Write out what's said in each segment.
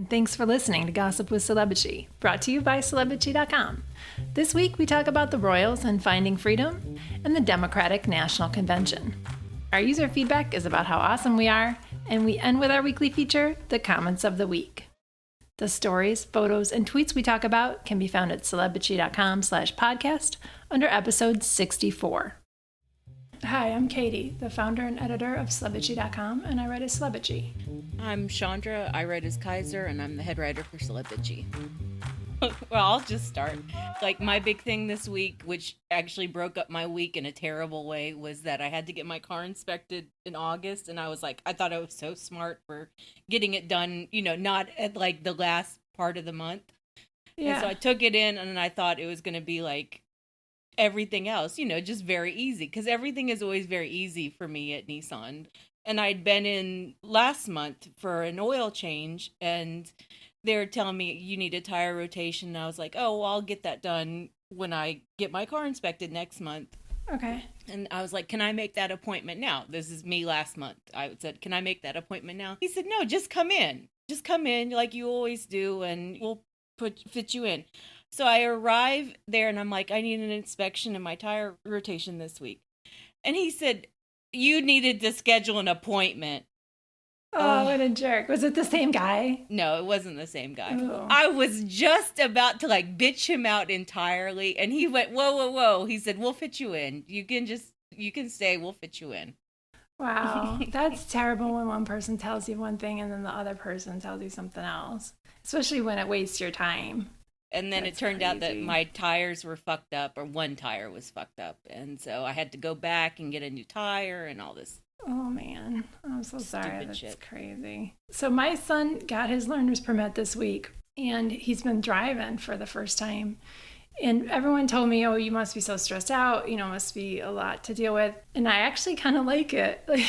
And thanks for listening to Gossip with Celebrity, brought to you by Celebrity.com. This week we talk about the royals and finding freedom and the Democratic National Convention. Our user feedback is about how awesome we are, and we end with our weekly feature, The Comments of the Week. The stories, photos, and tweets we talk about can be found at Celebrity.com/podcast under episode 64. Hi, I'm Katie, the founder and editor of Celebrity.com, and I write as Celebrity. I'm Chandra, I write as Kaiser, and I'm the head writer for Celebrity. Well, I'll just start. Like, my big thing this week, which actually broke up my week in a terrible way, was that I had to get my car inspected in August, and I thought I was so smart for getting it done, not at, like, the last part of the month. Yeah. And so I took it in, and I thought it was going to be, like, everything else, just very easy, because everything is always very easy for me at Nissan. And I'd been in last month for an oil change, and they were telling me you need a tire rotation, and I was like, oh, well, I'll get that done when I get my car inspected next month. Okay. And I was like, can I make that appointment now? This is me last month. I said, can I make that appointment now? He said, no, just come in like you always do, and we'll fit you in. So I arrive there, and I'm like, I need an inspection and my tire rotation this week. And he said, you needed to schedule an appointment. Oh, what a jerk. Was it the same guy? No, it wasn't the same guy. Oh. I was just about to, like, bitch him out entirely, and he went, whoa. He said, we'll fit you in. You can stay, we'll fit you in. Wow. That's terrible when one person tells you one thing and then the other person tells you something else, especially when it wastes your time. And then it turned out that my tires were fucked up, or one tire was fucked up. And so I had to go back and get a new tire and all this. Oh, man. I'm so sorry. That's shit. Crazy. So my son got his learner's permit this week, and he's been driving for the first time. And everyone told me, oh, you must be so stressed out. Must be a lot to deal with. And I actually kind of like it. Like,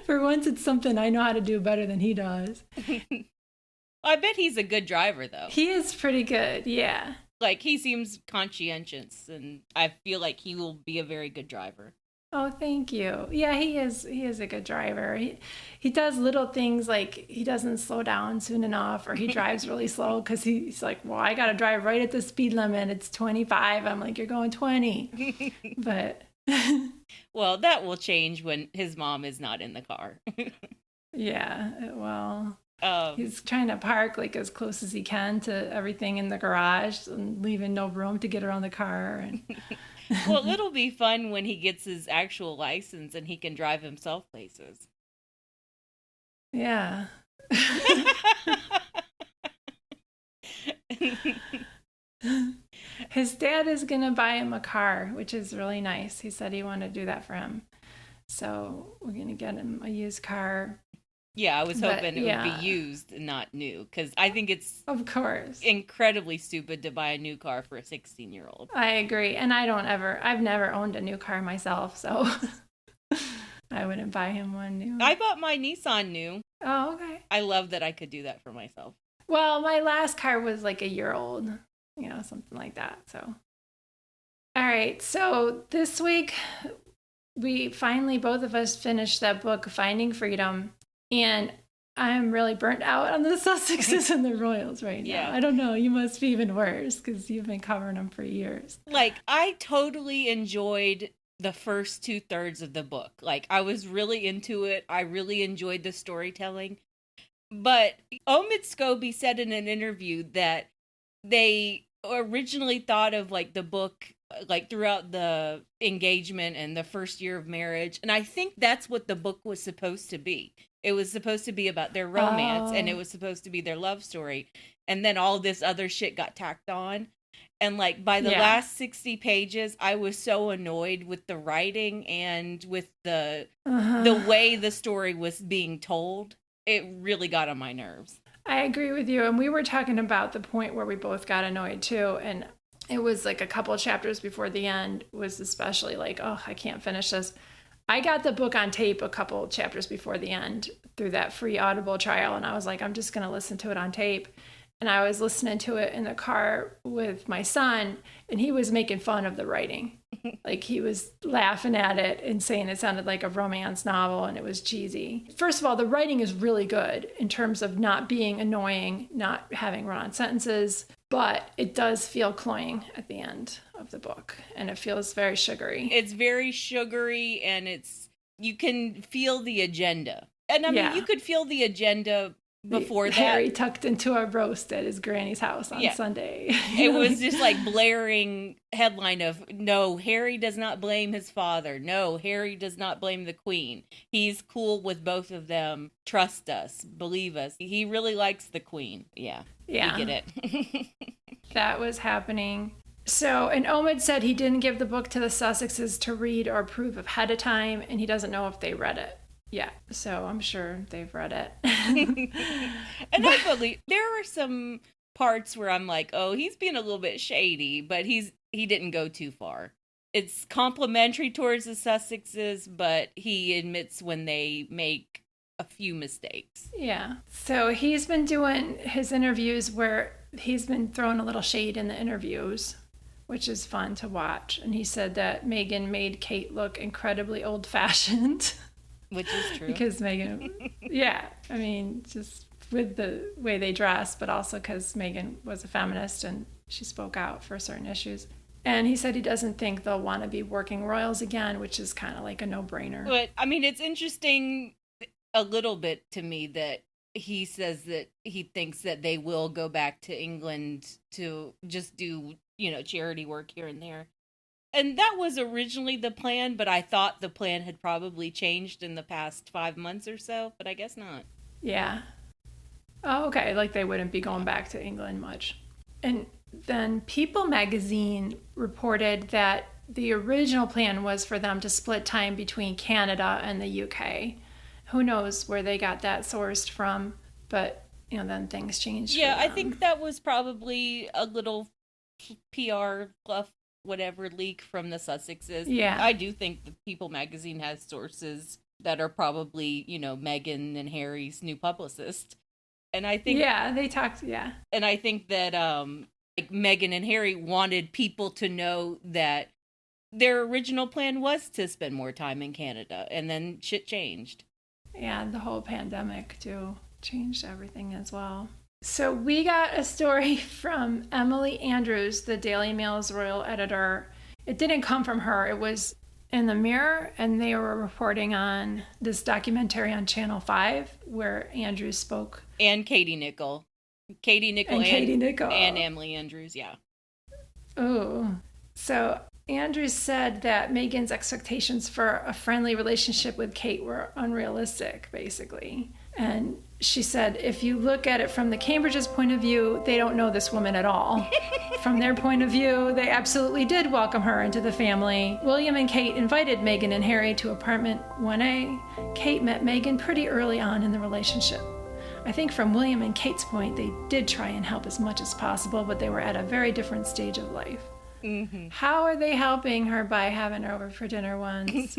for once, it's something I know how to do better than he does. I bet he's a good driver, though. He is pretty good, yeah. Like, he seems conscientious, and I feel like he will be a very good driver. Oh, thank you. Yeah, he is a good driver. He does little things like he doesn't slow down soon enough, or he drives really slow because he's like, well, I got to drive right at the speed limit. It's 25. I'm like, you're going 20. But well, that will change when his mom is not in the car. Yeah, well, he's trying to park like as close as he can to everything in the garage and leaving no room to get around the car. And well, it'll be fun when he gets his actual license and he can drive himself places. Yeah. His dad is going to buy him a car, which is really nice. He said he wanted to do that for him. So we're going to get him a used car. Yeah, I was hoping it would be used and not new, because I think it's of course incredibly stupid to buy a new car for a 16-year-old. I agree, and I've never owned a new car myself, so I wouldn't buy him one new. I bought my Nissan new. Oh, okay. I love that I could do that for myself. Well, my last car was like a year old, something like that. So, all right. So this week, we finally, both of us finished that book, Finding Freedom. And I'm really burnt out on the Sussexes and the royals right now. Yeah. I don't know. You must be even worse because you've been covering them for years. Like, I totally enjoyed the first 2/3 of the book. Like, I was really into it. I really enjoyed the storytelling. But Omid Scobie said in an interview that they originally thought of, like, the book, like, throughout the engagement and the first year of marriage. And I think that's what the book was supposed to be. It was supposed to be about their romance, and it was supposed to be their love story. And then all this other shit got tacked on. And, like, by the last 60 pages, I was so annoyed with the writing and with the way the story was being told. It really got on my nerves. I agree with you. And we were talking about the point where we both got annoyed, too. And it was, like, a couple of chapters before the end was especially like, oh, I can't finish this. I got the book on tape a couple chapters before the end through that free Audible trial, and I was like, I'm just going to listen to it on tape. And I was listening to it in the car with my son, and he was making fun of the writing. Like he was laughing at it and saying it sounded like a romance novel and it was cheesy. First of all, the writing is really good in terms of not being annoying, not having run-on sentences, but it does feel cloying at the end of the book, and it feels very sugary. It's very sugary, and you can feel the agenda. And I mean, you could feel the agenda before that. Harry tucked into a roast at his granny's house on Sunday. It was just like blaring headline of, no, Harry does not blame his father. No, Harry does not blame the Queen. He's cool with both of them. Trust us. Believe us. He really likes the Queen. Yeah. You get it. That was happening. So, and Omid said he didn't give the book to the Sussexes to read or approve ahead of time, and he doesn't know if they read it. Yeah, so I'm sure they've read it. And I believe there are some parts where I'm like, oh, he's being a little bit shady, but he didn't go too far. It's complimentary towards the Sussexes, but he admits when they make a few mistakes. Yeah. So he's been doing his interviews where he's been throwing a little shade in the interviews, which is fun to watch. And he said that Meghan made Kate look incredibly old-fashioned. Which is true. Because Meghan, I mean, just with the way they dress, but also because Meghan was a feminist and she spoke out for certain issues. And he said he doesn't think they'll want to be working royals again, which is kind of like a no-brainer. But, I mean, it's interesting a little bit to me that he says that he thinks that they will go back to England to just do, charity work here and there. And that was originally the plan, but I thought the plan had probably changed in the past 5 months or so, but I guess not. Yeah. Oh, okay. Like they wouldn't be going back to England much. And then People magazine reported that the original plan was for them to split time between Canada and the UK. Who knows where they got that sourced from, but, then things changed. Yeah, I think that was probably a little PR fluff. Whatever leak from the Sussexes. Yeah. I do think the People magazine has sources that are probably, Meghan and Harry's new publicist. And I think... Yeah, they talked, yeah. And I think that Meghan and Harry wanted people to know that their original plan was to spend more time in Canada. And then shit changed. Yeah, the whole pandemic, too, changed everything as well. So we got a story from Emily Andrews, the Daily Mail's royal editor. It didn't come from her. It was in the Mirror, and they were reporting on this documentary on Channel 5 where Andrews spoke. And Katie Nichol. Katie Nichol and Emily Andrews, yeah. Oh. So Andrews said that Meghan's expectations for a friendly relationship with Kate were unrealistic, basically. And she said, if you look at it from the Cambridge's point of view, they don't know this woman at all. From their point of view, they absolutely did welcome her into the family. William and Kate invited Meghan and Harry to apartment 1A. Kate met Meghan pretty early on in the relationship. I think from William and Kate's point, they did try and help as much as possible, but they were at a very different stage of life. Mm-hmm. How are they helping her by having her over for dinner once?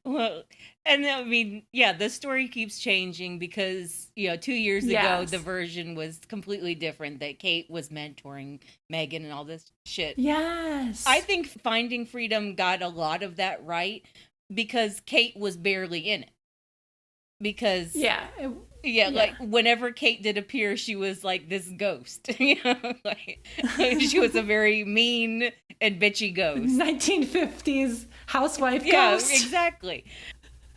Well, and I mean, yeah, the story keeps changing because, 2 years ago, the version was completely different, that Kate was mentoring Meghan and all this shit. Yes. I think Finding Freedom got a lot of that right because Kate was barely in it. Because... Like whenever Kate did appear, she was like this ghost. She was a very mean and bitchy ghost. 1950s housewife ghost. Yeah, exactly.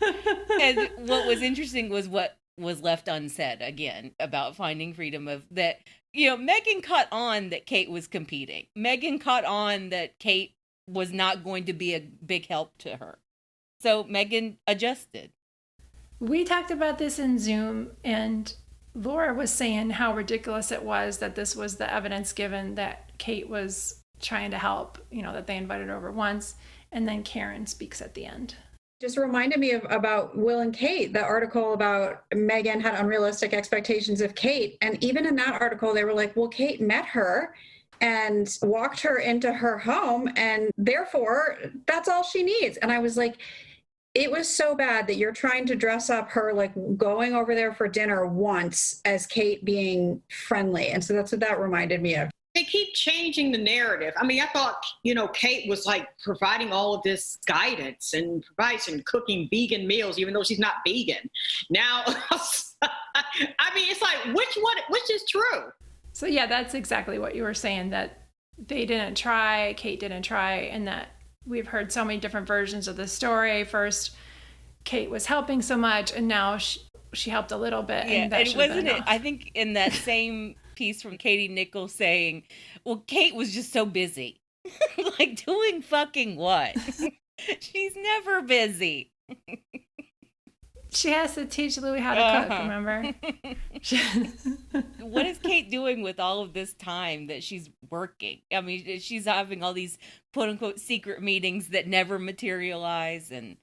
And what was interesting was what was left unsaid again about Finding Freedom of that. Meghan caught on that Kate was competing. Meghan caught on that Kate was not going to be a big help to her. So Meghan adjusted. We talked about this in Zoom, and Laura was saying how ridiculous it was that this was the evidence given that Kate was trying to help, that they invited her over once, and then Karen speaks at the end. Just reminded me about Will and Kate, the article about Meghan had unrealistic expectations of Kate. And even in that article, they were like, well, Kate met her and walked her into her home, and therefore that's all she needs. And I was like, it was so bad that you're trying to dress up her like going over there for dinner once as Kate being friendly. And so that's what that reminded me of. they keep changing the narrative. I mean, I thought, Kate was like providing all of this guidance and providing cooking vegan meals, even though she's not vegan. Now, I mean, it's like, which is true? So yeah, that's exactly what you were saying, that they didn't try, Kate didn't try, and that we've heard so many different versions of the story. First, Kate was helping so much, and now she helped a little bit. Yeah, and that wasn't it? I think in that same piece from Katie Nichols saying, well, Kate was just so busy. Like, doing fucking what? She's never busy. She has to teach Louis how to cook, remember? What is Kate doing with all of this time that she's working? I mean, she's having all these quote-unquote secret meetings that never materialize, and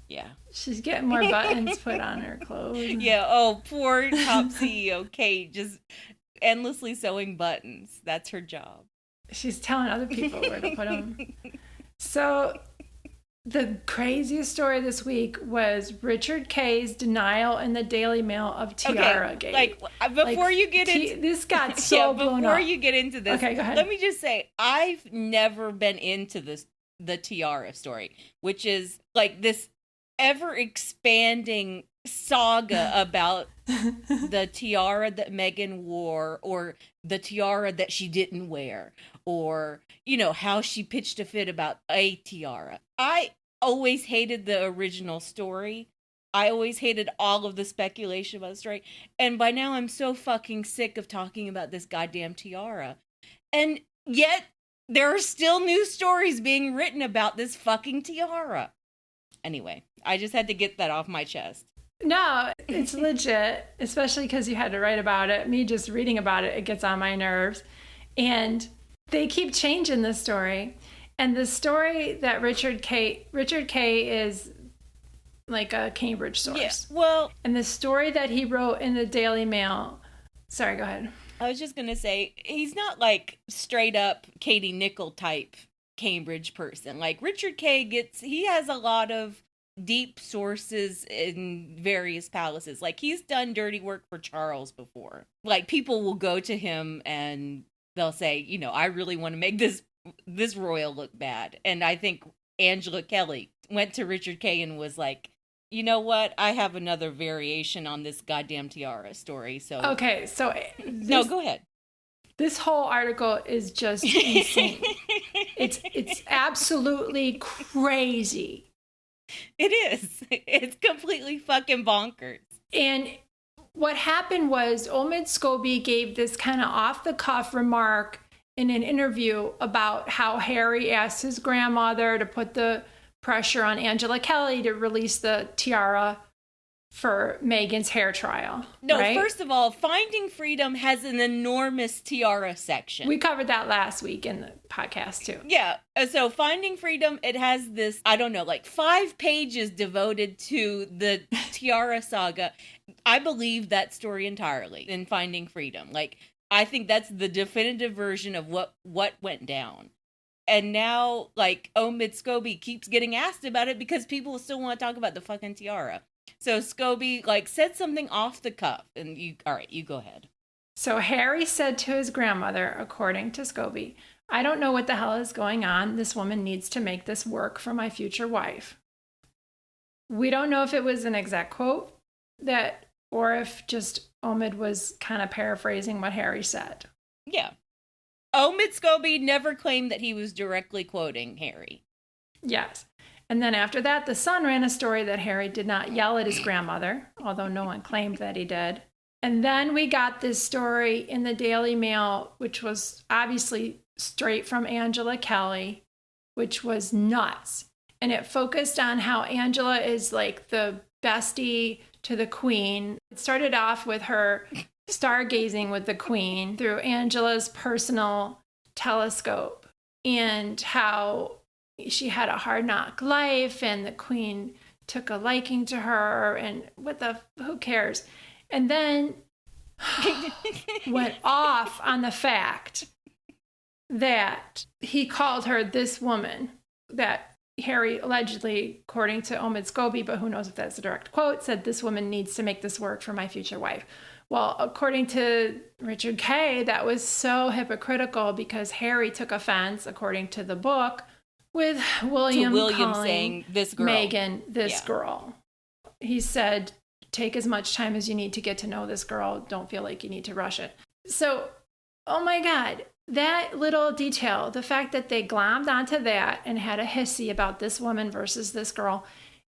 yeah. She's getting more buttons put on her clothes. Yeah, oh, poor top CEO Kate, just endlessly sewing buttons. That's her job. She's telling other people where to put them. So the craziest story this week was Richard K's denial in the Daily Mail of Tiara Gate. Like, before you get into this got so blown up. Before you get into this, okay, go ahead. Let me just say, I've never been into the Tiara story, which is like this ever expanding saga about the tiara that Meghan wore, or the tiara that she didn't wear, or how she pitched a fit about a tiara. I always hated the original story. I always hated all of the speculation about the story, and by now I'm so fucking sick of talking about this goddamn tiara. And yet there are still new stories being written about this fucking tiara. Anyway, I just had to get that off my chest. No, it's legit, especially because you had to write about it. Me just reading about it, it gets on my nerves. And they keep changing the story. And the story that Richard K is like a Cambridge source. Yeah, well. And the story that he wrote in the Daily Mail. Sorry, go ahead. I was just going to say, he's not like straight up Katie Nicholl type Cambridge person. Like Richard K he has a lot of deep sources in various palaces. Like, he's done dirty work for Charles before. Like, people will go to him and they'll say, I really want to make this royal look bad. And I think Angela Kelly went to Richard K and was like, you know what? I have another variation on this goddamn tiara story. So okay, so no, go ahead. This whole article is just insane. It's absolutely crazy. It is. It's completely fucking bonkers. And what happened was Omid Scobie gave this kind of off-the-cuff remark in an interview about how Harry asked his grandmother to put the pressure on Angela Kelly to release the tiara for Meghan's hair trial. No, right? First of all, Finding Freedom has an enormous tiara section. We covered that last week in the podcast too. Yeah. So Finding Freedom, it has this, I don't know, like 5 pages devoted to the tiara saga. I believe that story entirely in Finding Freedom. Like, I think that's the definitive version of what went down. And now, like, Omid Scobie keeps getting asked about it because people still want to talk about the fucking tiara. So Scobie, like, said something off the cuff, and all right, you go ahead. So Harry said to his grandmother, according to Scobie, I don't know what the hell is going on. This woman needs to make this work for my future wife. We don't know if it was an exact quote or if just Omid was kind of paraphrasing what Harry said. Yeah. Omid Scobie never claimed that he was directly quoting Harry. Yes. And then after that, the Sun ran a story that Harry did not yell at his grandmother, although no one claimed that he did. And then we got this story in the Daily Mail, which was obviously straight from Angela Kelly, which was nuts. And it focused on how Angela is like the bestie to the Queen. It started off with her stargazing with the Queen through Angela's personal telescope, and how she had a hard knock life and the Queen took a liking to her, and who cares? And then went off on the fact that he called her this woman that Harry allegedly, according to Omid Scobie, but who knows if that's a direct quote, said this woman needs to make this work for my future wife, Well, according to Richard Kay, that was so hypocritical because Harry took offense, according to the book, with William calling saying this girl. Meghan this girl. He said, take as much time as you need to get to know this girl. Don't feel like you need to rush it. So, oh my God, that little detail, the fact that they glommed onto that and had a hissy about this woman versus this girl,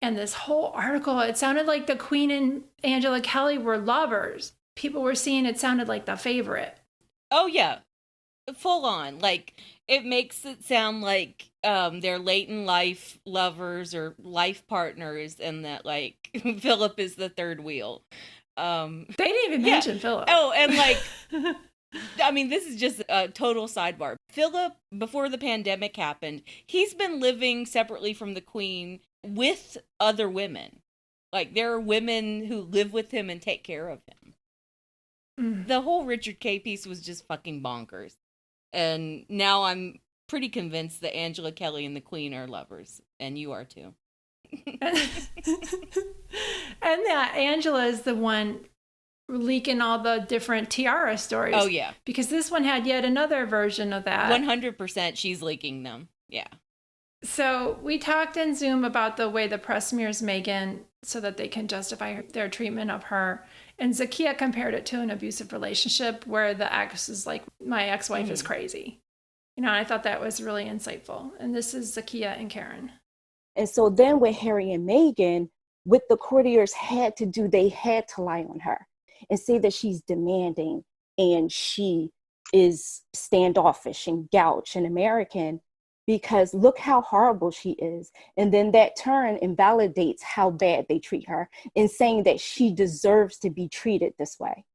and this whole article, it sounded like the Queen and Angela Kelly were lovers. People were seeing it sounded like the favorite. Oh, yeah. Full on. Like, it makes it sound like they're late in life lovers or life partners, and that, like, Philip is the third wheel. They didn't even mention Philip. Oh, and, like, I mean, this is just a total sidebar. Philip, before the pandemic happened, he's been living separately from the Queen with other women. Like, there are women who live with him and take care of him. The whole Richard Kay piece was just fucking bonkers. And now I'm pretty convinced that Angela Kelly and the Queen are lovers. And you are too. And that Angela is the one leaking all the different tiara stories. Oh, yeah. Because this one had yet another version of that. 100% she's leaking them. Yeah. So we talked in Zoom about the way the press smears Meghan so that they can justify their treatment of her. And Zakiya compared it to an abusive relationship where the ex is like, my ex-wife is crazy. You know, I thought that was really insightful. And this is Zakiya and Karen. And so then with Harry and Meghan, what the courtiers had to do, they had to lie on her and say that she's demanding and she is standoffish and gouch and American, because look how horrible she is. And then that turn invalidates how bad they treat her in saying that she deserves to be treated this way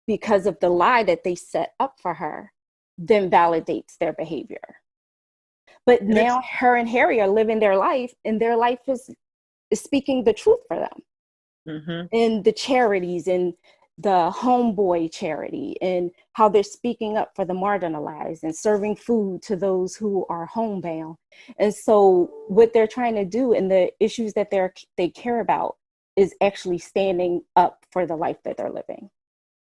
because of the lie that they set up for her, then validates their behavior. But now her and Harry are living their life, and their life is speaking the truth for them. And the charities and the homeboy charity and how they're speaking up for the marginalized and serving food to those who are homebound. And so what they're trying to do and the issues that they care about is actually standing up for the life that they're living.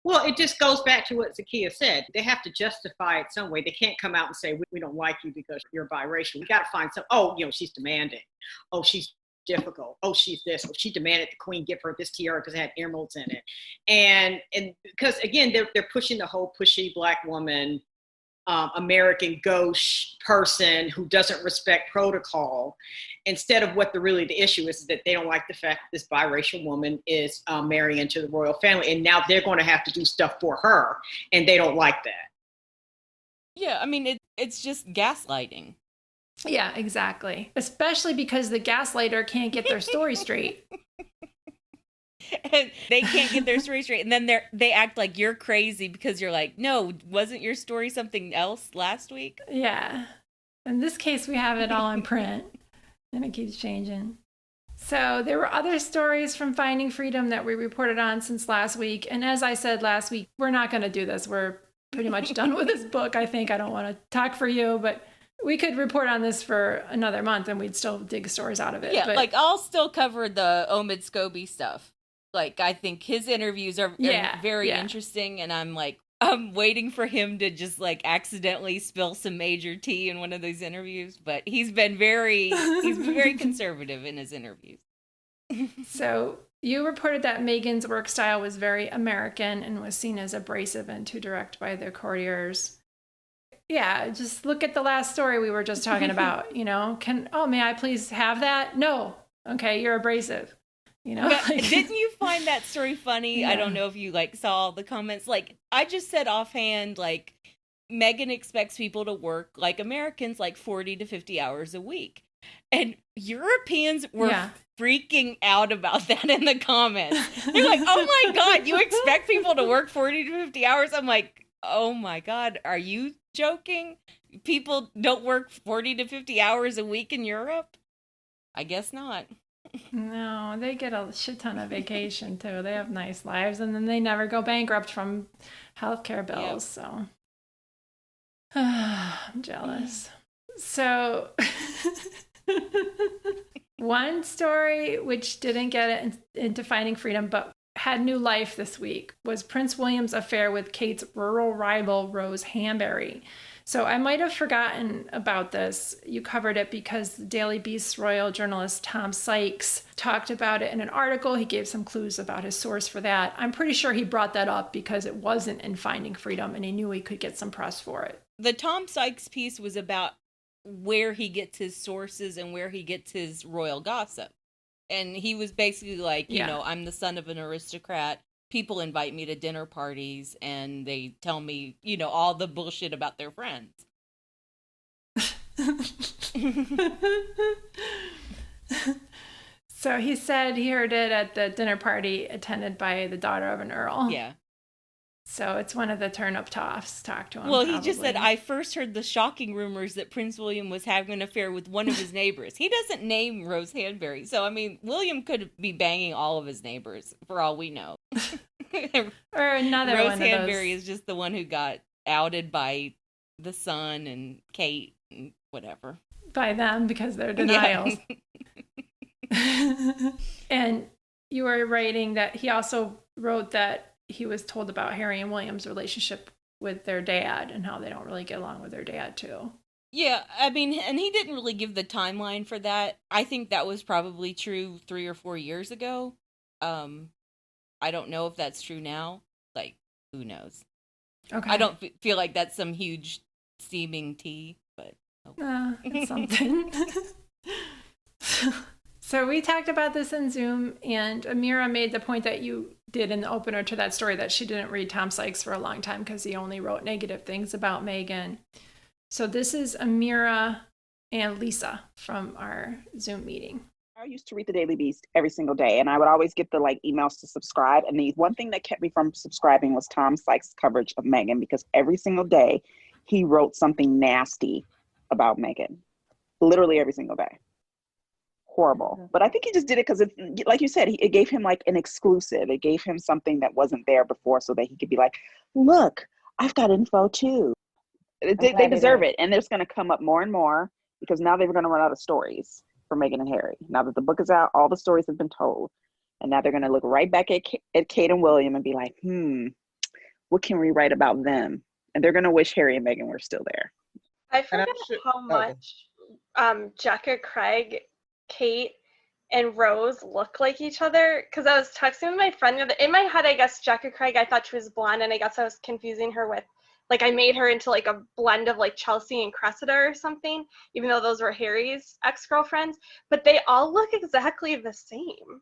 Well, it just goes back to what Zakiya said. They have to justify it some way. They can't come out and say, we don't like you because you're biracial. We got to find some, she's demanding. Oh, she's difficult. Oh, she's this. Oh, she demanded the Queen give her this tiara because it had emeralds in it. And because, again, they're pushing the whole pushy Black woman, American gauche person who doesn't respect protocol, instead of what the issue is that they don't like the fact that this biracial woman is marrying into the royal family, and now they're going to have to do stuff for her, and they don't like that. Yeah, I mean, it's just gaslighting. Yeah, exactly. Especially because the gaslighter can't get their story straight. And they can't get their story straight. And then they act like you're crazy because you're like, no, wasn't your story something else last week? Yeah. In this case, we have it all in print. And it keeps changing. So there were other stories from Finding Freedom that we reported on since last week. And as I said last week, we're not going to do this. We're pretty much done with this book. I think I don't want to talk for you, but we could report on this for another month and we'd still dig stories out of it. Yeah, but like I'll still cover the Omid Scobie stuff. Like, I think his interviews are very interesting. And I'm waiting for him to just like accidentally spill some major tea in one of those interviews. But he's been very conservative in his interviews. So you reported that Meghan's work style was very American and was seen as abrasive and too direct by the courtiers. Yeah, just look at the last story we were just talking about, may I please have that? No. Okay, you're abrasive. Didn't you find that story funny? Yeah. I don't know if you saw the comments. I just said offhand, Meghan expects people to work like Americans, 40 to 50 hours a week. And Europeans were freaking out about that in the comments. They're like, oh my God, you expect people to work 40 to 50 hours? I'm like, oh my God, are you joking? People don't work 40 to 50 hours a week in Europe? I guess not. No, they get a shit ton of vacation too. They have nice lives, and then they never go bankrupt from healthcare bills. So I'm jealous. So one story which didn't get into Finding Freedom, but had new life this week was Prince William's affair with Kate's rural rival, Rose Hanbury. So I might have forgotten about this. You covered it because the Daily Beast's royal journalist Tom Sykes talked about it in an article. He gave some clues about his source for that. I'm pretty sure he brought that up because it wasn't in Finding Freedom and he knew he could get some press for it. The Tom Sykes piece was about where he gets his sources and where he gets his royal gossip. And he was basically like, you know, I'm the son of an aristocrat. People invite me to dinner parties and they tell me, you know, all the bullshit about their friends. So he said he heard it at the dinner party attended by the daughter of an earl. Yeah. So it's one of the turnip toffs. Talk to him. Well, probably. He just said, I first heard the shocking rumors that Prince William was having an affair with one of his neighbors. He doesn't name Rose Hanbury. So, I mean, William could be banging all of his neighbors for all we know. Or another Rose one Hanbury of those. is just the one who got outed by the Sun and Kate and whatever. By them because they're denials. Yeah. And you were writing that he also wrote that he was told about Harry and William's relationship with their dad and how they don't really get along with their dad too. Yeah, I mean, and he didn't really give the timeline for that. I think that was probably true 3 or 4 years ago. I don't know if that's true now. Like, who knows? Okay. I don't feel like that's some huge steaming tea, but it's something. So we talked about this in Zoom, and Amira made the point that you did in the opener to that story that she didn't read Tom Sykes for a long time because he only wrote negative things about Meghan. So this is Amira and Lisa from our Zoom meeting. I used to read the Daily Beast every single day, and I would always get the emails to subscribe. And the one thing that kept me from subscribing was Tom Sykes' coverage of Meghan, because every single day he wrote something nasty about Meghan, literally every single day. Horrible. But I think he just did it because, like you said, it gave him like an exclusive. It gave him something that wasn't there before, so that he could be like, "Look, I've got info too." They deserve it, and it's going to come up more and more because now they're going to run out of stories for Meghan and Harry. Now that the book is out, all the stories have been told, and now they're going to look right back at Kate and William and be like, what can we write about them? And they're going to wish Harry and Meghan were still there. I forget how much Jekka, Craig, Kate, and Rose look like each other, because I was texting with my friend in my head. I guess Jekka Craig, I thought she was blonde, and I guess I was confusing her with, like, I made her into like a blend of like Chelsea and Cressida or something, even though those were Harry's ex-girlfriends. But they all look exactly the same,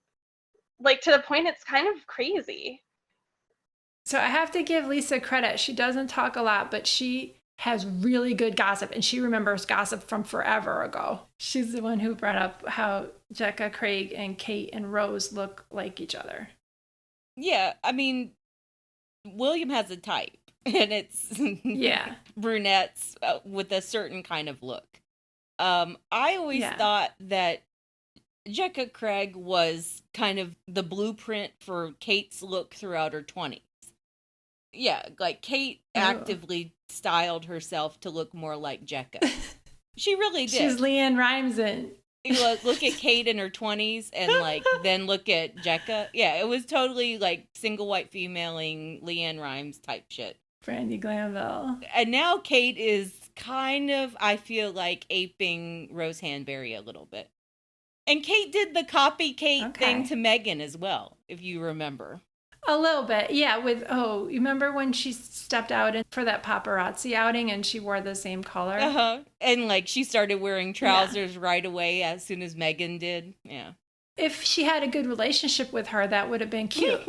like to the point it's kind of crazy. So I have to give Lisa credit. She doesn't talk a lot, but she has really good gossip, and she remembers gossip from forever ago. She's the one who brought up how Jekka, Craig, and Kate and Rose look like each other. Yeah, I mean, William has a type, and it's brunettes with a certain kind of look. I always thought that Jekka Craig was kind of the blueprint for Kate's look throughout her 20s. Yeah, like Kate actively styled herself to look more like Jekka. She really did. She's Leanne Rimeson. Look at Kate in her 20s and like then look at Jekka. Yeah, it was totally like single white femaling Leanne Rimes type shit. Brandy Glanville. And now Kate is kind of, I feel like, aping Rose Hanbury a little bit. And Kate did the copy Kate thing to Meghan as well, if you remember. A little bit, yeah. You remember when she stepped out for that paparazzi outing and she wore the same color? And like she started wearing trousers right away as soon as Meghan did. Yeah. If she had a good relationship with her, that would have been cute.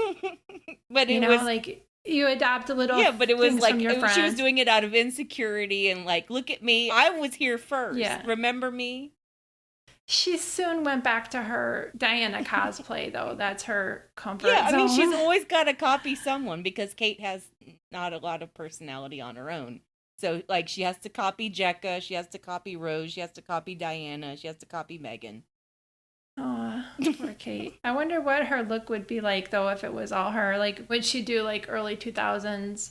But it was like you adopt a little. Yeah, but it was like she was doing it out of insecurity and like, look at me, I was here first. Yeah. Remember me? She soon went back to her Diana cosplay, though. That's her comfort zone. Yeah, I mean, she's always got to copy someone because Kate has not a lot of personality on her own. So, like, she has to copy Jekka, she has to copy Rose, she has to copy Diana, she has to copy Meghan. Oh, poor Kate. I wonder what her look would be like, though, if it was all her. Like, would she do, like, early 2000s,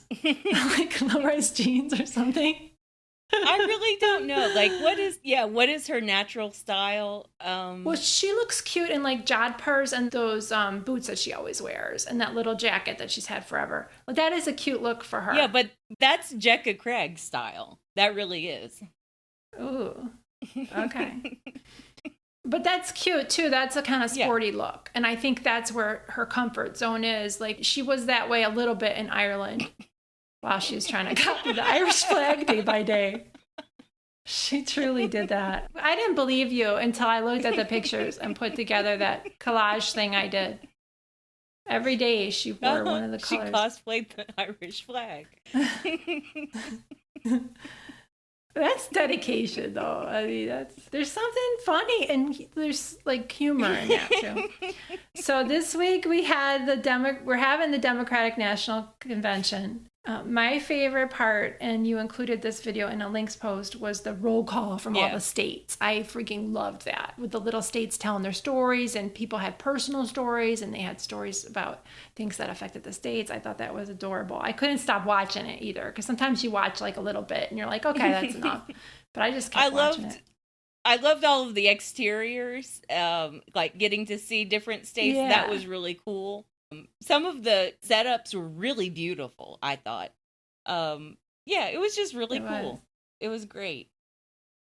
like, low-rise jeans or something? I really don't know. Like, what is her natural style? Well, she looks cute in like jodhpurs and those boots that she always wears and that little jacket that she's had forever. Like, that is a cute look for her. Yeah, but that's Jekka Craig style. That really is. Ooh, okay. But that's cute too. That's a kind of sporty look. And I think that's where her comfort zone is. Like, she was that way a little bit in Ireland while she was trying to copy the Irish flag day by day. She truly did that. I didn't believe you until I looked at the pictures and put together that collage thing I did. Every day she wore one of the colors. She cosplayed the Irish flag. That's dedication, though. I mean, there's something funny and there's like humor in that too. So this week we're having the Democratic National Convention. My favorite part, and you included this video in a links post, was the roll call from all the states. I freaking loved that, with the little states telling their stories, and people had personal stories, and they had stories about things that affected the states. I thought that was adorable. I couldn't stop watching it either, because sometimes you watch like a little bit, and you're like, okay, that's enough. But I just kept watching it. I loved all of the exteriors, like getting to see different states. Yeah. That was really cool. Some of the setups were really beautiful, I thought. It was just really cool. It was great.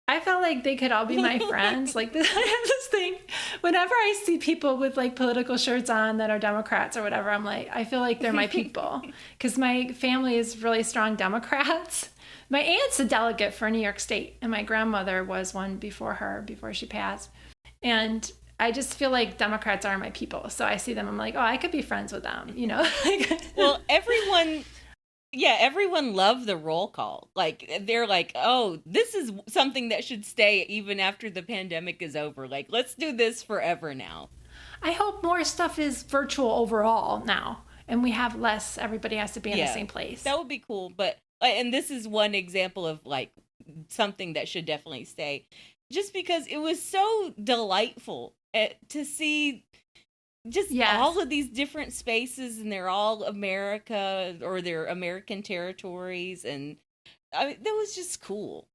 I felt like they could all be my friends. Like, I have this thing, whenever I see people with like political shirts on that are Democrats or whatever, I'm like, I feel like they're my people. Because my family is really strong Democrats. My aunt's a delegate for New York State, and my grandmother was one before she passed. And I just feel like Democrats are my people. So I see them, I'm like, oh, I could be friends with them, you know? Well, everyone loved the roll call. Like, they're like, oh, this is something that should stay even after the pandemic is over. Like, let's do this forever now. I hope more stuff is virtual overall now, and we have less, everybody has to be in the same place. That would be cool. But, and this is one example of like something that should definitely stay, just because it was so delightful to see just all of these different spaces, and they're all America, or they're American territories, and I mean, that was just cool.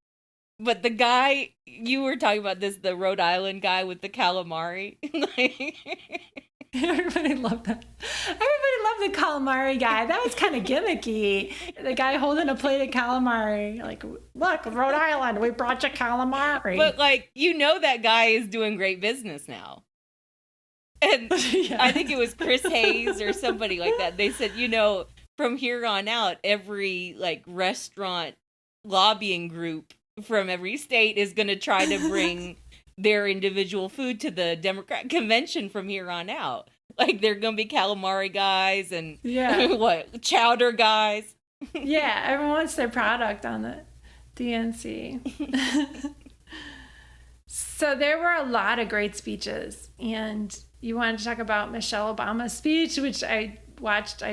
But the guy you were talking about, the Rhode Island guy with the calamari, everybody loved that. Everybody loved the calamari guy. That was kind of gimmicky. The guy holding a plate of calamari, like, look, Rhode Island, we brought you calamari. But like, that guy is doing great business now. And I think it was Chris Hayes or somebody like that. They said, from here on out, every like restaurant lobbying group from every state is going to try to bring their individual food to the Democrat convention from here on out. Like, they're going to be calamari guys and chowder guys. Yeah, everyone wants their product on the DNC. So there were a lot of great speeches, and you wanted to talk about Michelle Obama's speech, which I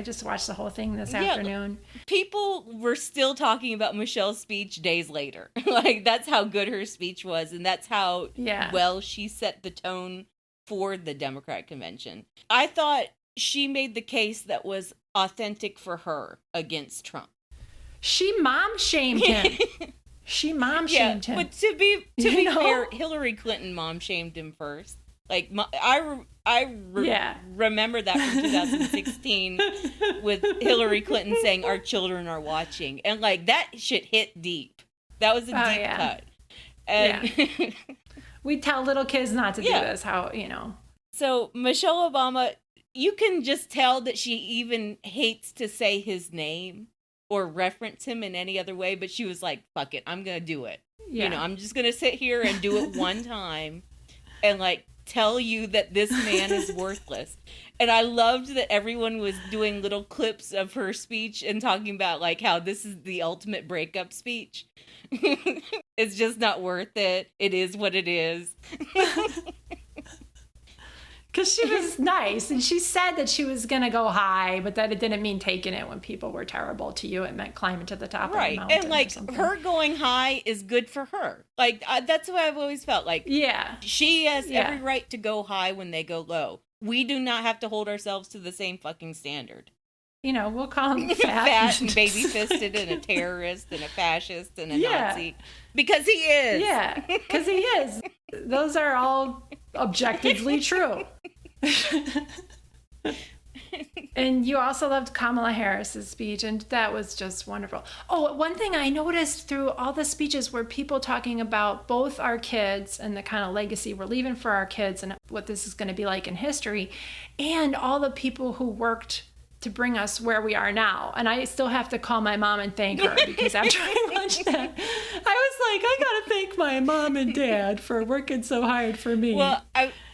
just watched the whole thing this afternoon. People were still talking about Michelle's speech days later. Like, that's how good her speech was, and that's how well she set the tone for the Democratic convention. I thought she made the case that was authentic for her against Trump. She mom-shamed him. She mom-shamed him. But to be fair, Hillary Clinton mom-shamed him first. Like, I remember that from 2016 with Hillary Clinton saying, our children are watching. And, like, that shit hit deep. That was a deep cut. And we tell little kids not to do this, So, Michelle Obama, you can just tell that she even hates to say his name or reference him in any other way, but she was like, fuck it, I'm going to do it. Yeah. I'm just going to sit here and do it one time and, like, tell you that this man is worthless. And I loved that everyone was doing little clips of her speech and talking about, like, how this is the ultimate breakup speech. It's just not worth it. It is what it is. Because she was nice, and she said that she was going to go high, but that it didn't mean taking it when people were terrible to you. It meant climbing to the top of the mountain. And, like, her going high is good for her. Like, that's what I've always felt. Like, she has every right to go high when they go low. We do not have to hold ourselves to the same fucking standard. we'll call him fat and baby-fisted and a terrorist and a fascist and a Nazi. Because he is. Yeah, because he is. Those are all objectively true. And you also loved Kamala Harris's speech, and that was just wonderful. Oh, one thing I noticed through all the speeches were people talking about both our kids and the kind of legacy we're leaving for our kids and what this is going to be like in history, and all the people who worked to bring us where we are now. And I still have to call my mom and thank her, because after I watched that, I was like, I gotta thank my mom and dad for working so hard for me. Well,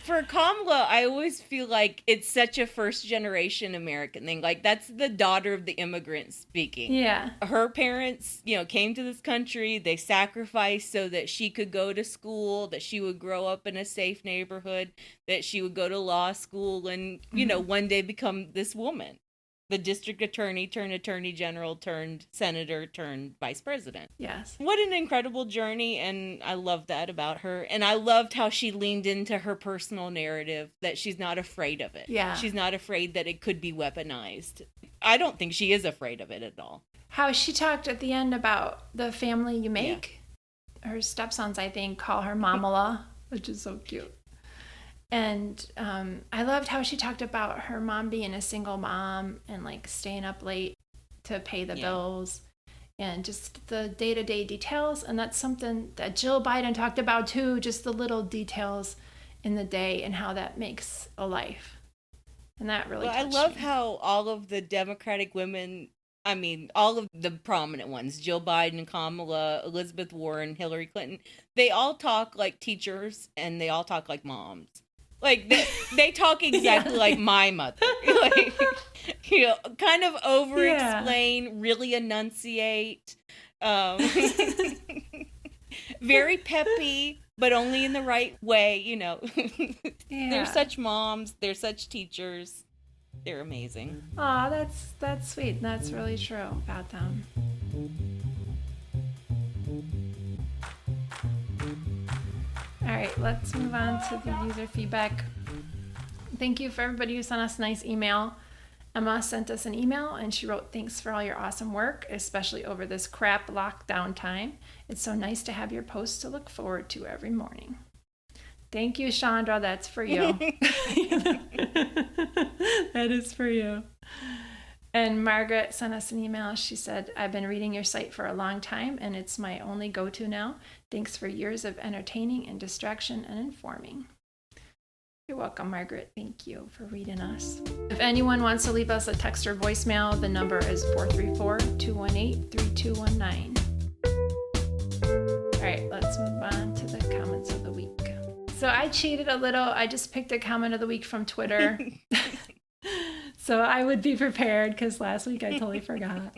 for Kamala, I always feel like it's such a first-generation American thing. Like, that's the daughter of the immigrants speaking. Yeah. Her parents, came to this country. They sacrificed so that she could go to school, that she would grow up in a safe neighborhood, that she would go to law school and, one day become this woman. The district attorney turned attorney general turned senator turned vice president. Yes. What an incredible journey, and I love that about her. And I loved how she leaned into her personal narrative, that she's not afraid of it. Yeah. She's not afraid that it could be weaponized. I don't think she is afraid of it at all. How she talked at the end about the family you make. Yeah. Her stepsons, I think, call her Mamala, which is so cute. And I loved how she talked about her mom being a single mom and like staying up late to pay the bills and just the day-to-day details. And that's something that Jill Biden talked about too, just the little details in the day and how that makes a life. And that really touched I love me. how all of the Democratic women, all of the prominent ones, Jill Biden, Kamala, Elizabeth Warren, Hillary Clinton, they all talk like teachers and they all talk like moms. Like, they talk exactly like my mother. Like, kind of over-explain, really enunciate. Very peppy, but only in the right way, They're such moms. They're such teachers. They're amazing. Aw, that's sweet. That's really true about them. All right, let's move on to the user feedback. Thank you for everybody who sent us a nice email. Emma sent us an email and she wrote, "Thanks for all your awesome work, especially over this crap lockdown time. It's so nice to have your posts to look forward to every morning." Thank you, Chandra. That's for you. That is for you. And Margaret sent us an email. She said, "I've been reading your site for a long time, and it's my only go-to now. Thanks for years of entertaining and distraction and informing." You're welcome, Margaret. Thank you for reading us. If anyone wants to leave us a text or voicemail, the number is 434-218-3219. All right, let's move on to the comments of the week. So I cheated a little. I just picked a comment of the week from Twitter. So I would be prepared because last week I totally forgot.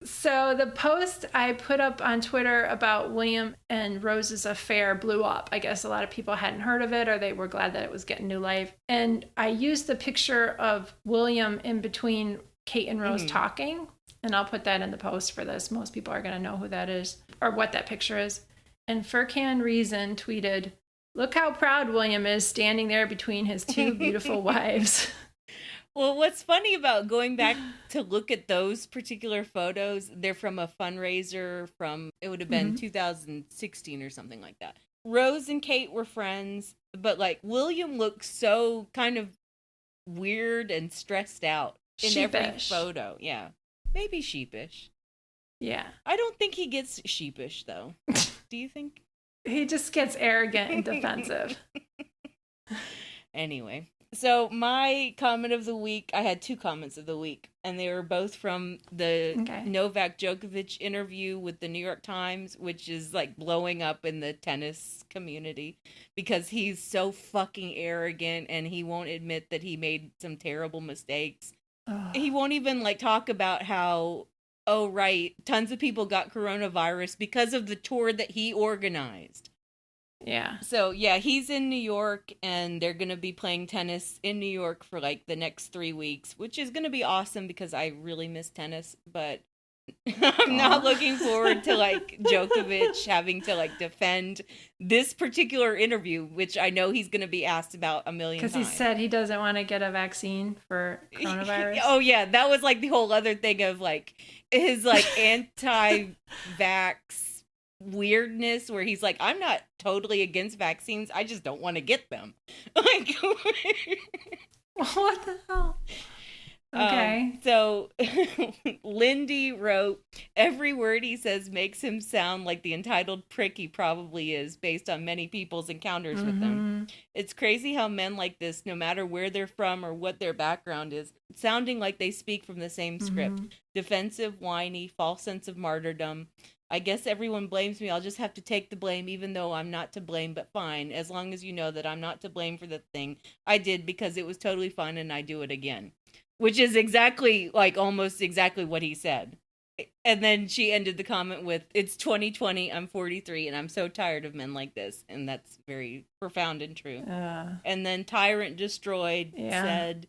So the post I put up on Twitter about William and Rose's affair blew up. I guess a lot of people hadn't heard of it or they were glad that it was getting new life. And I used the picture of William in between Kate and Rose talking. And I'll put that in the post for this. Most people are going to know who that is or what that picture is. And Furqan Reisen tweeted, "Look how proud William is standing there between his two beautiful wives." Well, what's funny about going back to look at those particular photos, they're from a fundraiser from, it would have been 2016 or something like that. Rose and Kate were friends, but like William looks so kind of weird and stressed out in every photo. Yeah. Maybe sheepish. Yeah. I don't think he gets sheepish though. Do you think? He just gets arrogant and defensive. Anyway. So my comment of the week, I had two comments of the week, and they were both from the Novak Djokovic interview with the New York Times, which is like blowing up in the tennis community because he's so fucking arrogant and he won't admit that he made some terrible mistakes. He won't even like talk about how, oh, right, tons of people got coronavirus because of the tour that he organized. Yeah. So, yeah, he's in New York, and they're going to be playing tennis in New York for, like, the next 3 weeks, which is going to be awesome because I really miss tennis. But I'm not looking forward to like Djokovic having to like defend this particular interview, which I know he's going to be asked about a million times. Because he said he doesn't want to get a vaccine for coronavirus. Oh yeah, that was like the whole other thing of like his like anti-vax weirdness, where he's like, I'm not totally against vaccines, I just don't want to get them. Like, what the hell? Okay. So Lindy wrote, every word he says makes him sound like the entitled prick he probably is, based on many people's encounters with him. It's crazy how men like this, no matter where they're from or what their background is, sounding like they speak from the same script. Defensive, whiny, false sense of martyrdom. I guess everyone blames me. I'll just have to take the blame, even though I'm not to blame, but fine. As long as you know that I'm not to blame for the thing I did, because it was totally fun and I do it again. Which is exactly, like, almost exactly what he said. And then she ended the comment with, it's 2020, I'm 43, and I'm so tired of men like this. And that's very profound and true. And then Tyrant Destroyed said,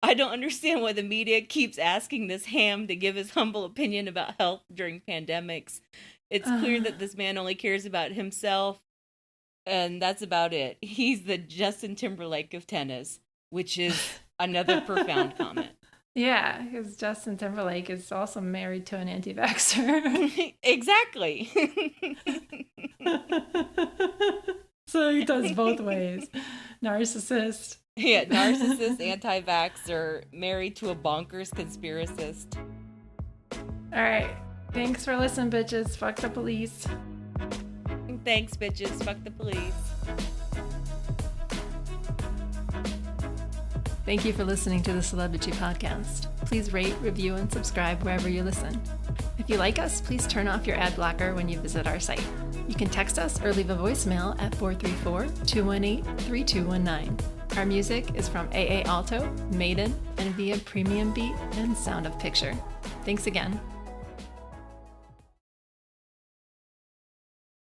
I don't understand why the media keeps asking this ham to give his humble opinion about health during pandemics. It's clear that this man only cares about himself, and that's about it. He's the Justin Timberlake of tennis, which is another profound comment. Yeah, because Justin Timberlake is also married to an anti-vaxxer. Exactly. So he does both ways. Narcissist. Yeah, narcissist, anti-vaxxer, married to a bonkers conspiracist. All right. Thanks for listening, bitches. Fuck the police. Thanks, bitches. Fuck the police. Thank you for listening to the Celebrity Podcast. Please rate, review, and subscribe wherever you listen. If you like us, please turn off your ad blocker when you visit our site. You can text us or leave a voicemail at 434-218-3219. Our music is from AA Alto, Maiden, and via Premium Beat and Sound of Picture. Thanks again.